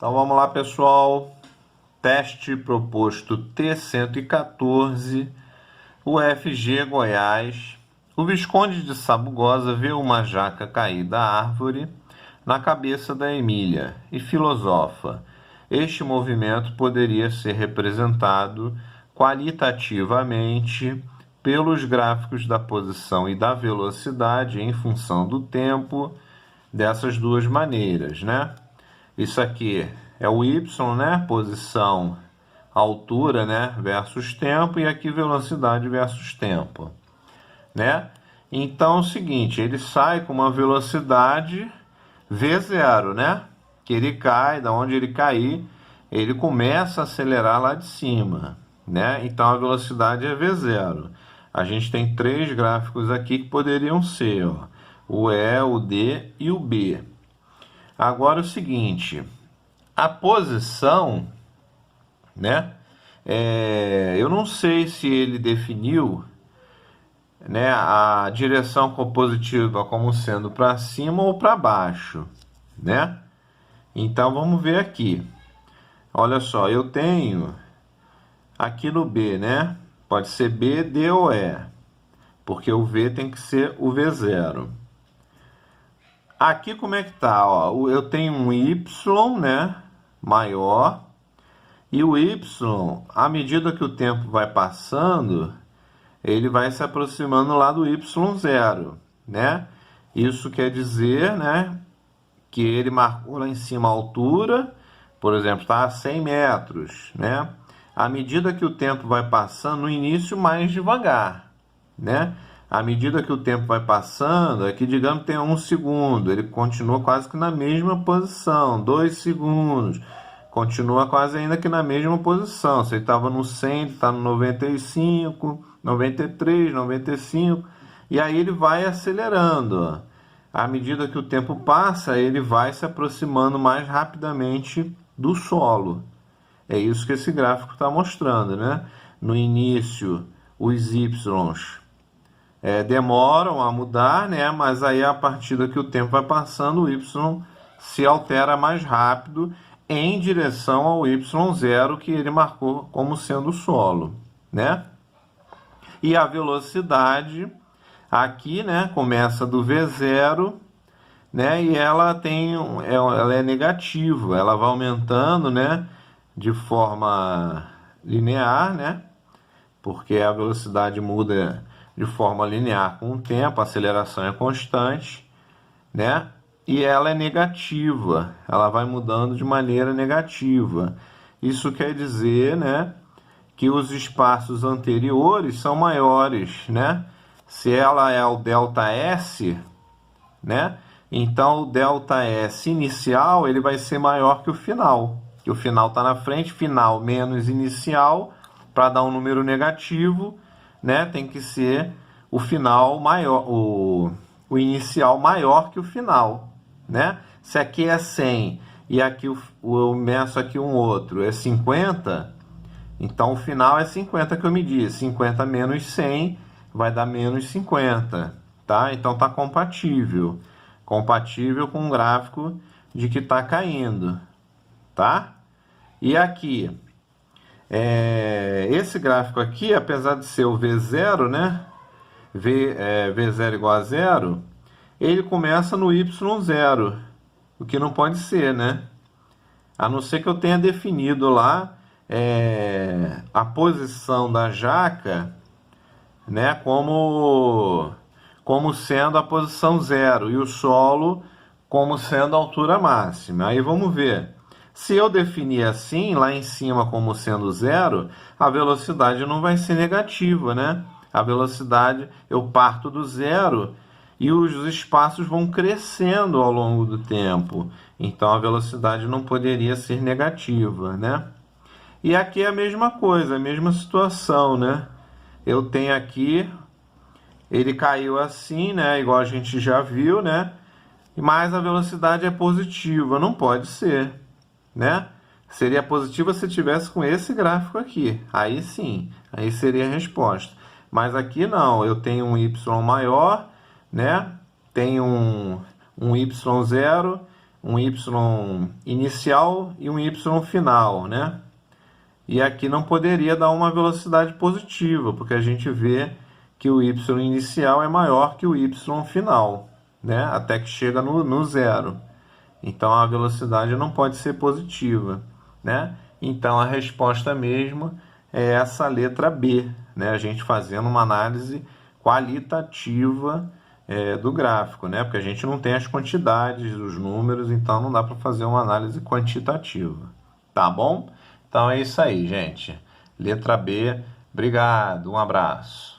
Então vamos lá, pessoal. Teste proposto T114, UFG Goiás. O Visconde de Sabugosa vê uma jaca cair da árvore na cabeça da Emília e filosofa. Este movimento poderia ser representado qualitativamente pelos gráficos da posição e da velocidade em função do tempo dessas duas maneiras, né? Isso aqui é o y, né? Posição, altura, né? Versus tempo, e aqui velocidade versus tempo, né? Então é o seguinte, ele sai com uma velocidade v0, né? Que ele cai, da onde ele cair, ele começa a acelerar lá de cima, né? Então a velocidade é v0. A gente tem três gráficos aqui que poderiam ser, ó, o E, o D e o B. Agora é o seguinte, a posição, né? Eu não sei se ele definiu, né, a direção compositiva como sendo para cima ou para baixo, né? Então vamos ver aqui. Olha só, eu tenho aqui no B, né? Pode ser B, D ou E, porque o V tem que ser o V0. Aqui como é que tá? Ó, eu tenho um Y, né, maior, e o Y, à medida que o tempo vai passando, ele vai se aproximando lá do Y0, né? Isso quer dizer, né, que ele marcou lá em cima a altura, por exemplo, está a 100 metros, né? À medida que o tempo vai passando, no início mais devagar, né? À medida que o tempo vai passando, aqui digamos tem 1 segundo, ele continua quase que na mesma posição, 2 segundos, continua quase ainda que na mesma posição. Se ele estava no 100, ele está no 95, 93, 95, e aí ele vai acelerando. À medida que o tempo passa, ele vai se aproximando mais rapidamente do solo. É isso que esse gráfico está mostrando, né? No início, os Ys demoram a mudar, né? Mas aí, a partir que o tempo vai passando, o Y se altera mais rápido em direção ao Y0 que ele marcou como sendo o solo, né? E a velocidade aqui, né, começa do V0, né, e ela é negativa, ela vai aumentando, né, de forma linear, né, porque a velocidade muda de forma linear com o tempo, a aceleração é constante, né, e ela é negativa, ela vai mudando de maneira negativa. Isso quer dizer, né, que os espaços anteriores são maiores, né? Se ela é o ΔS, né? Então o ΔS inicial ele vai ser maior que o final. Que o final está na frente, final menos inicial, para dar um número negativo, né? Tem que ser o final maior, o inicial maior que o final, né? Se aqui é 100 e aqui eu meço aqui um outro é 50, então o final é 50 que eu medi. 50 menos 100 vai dar menos 50, tá? Então tá compatível. Compatível com o gráfico de que tá caindo, tá? E aqui, esse gráfico aqui, apesar de ser o V0, né? V0 igual a 0, ele começa no Y0, o que não pode ser, né? A não ser que eu tenha definido lá a posição da jaca, né, como sendo a posição 0 e o solo como sendo a altura máxima. Aí vamos ver. Se eu definir assim, lá em cima como sendo 0, a velocidade não vai ser negativa, né? A velocidade, eu parto do 0 e os espaços vão crescendo ao longo do tempo. Então a velocidade não poderia ser negativa, né? E aqui é a mesma coisa, a mesma situação, né? Eu tenho aqui, ele caiu assim, né? Igual a gente já viu, né? Mas a velocidade é positiva, não pode ser, né? Seria positiva se tivesse com esse gráfico aqui. Aí sim, aí seria a resposta. Mas aqui não, eu tenho um Y maior, né? Tenho um Y0 um y inicial e um y final, né? E aqui não poderia dar uma velocidade positiva, porque a gente vê que o y inicial é maior que o y final, né? Até que chega no zero. Então a velocidade não pode ser positiva, né? Então a resposta mesmo é essa letra B, né? A gente fazendo uma análise qualitativa do gráfico, né? Porque a gente não tem as quantidades, os números, então não dá para fazer uma análise quantitativa, tá bom? Então é isso aí, gente. Letra B. Obrigado, um abraço.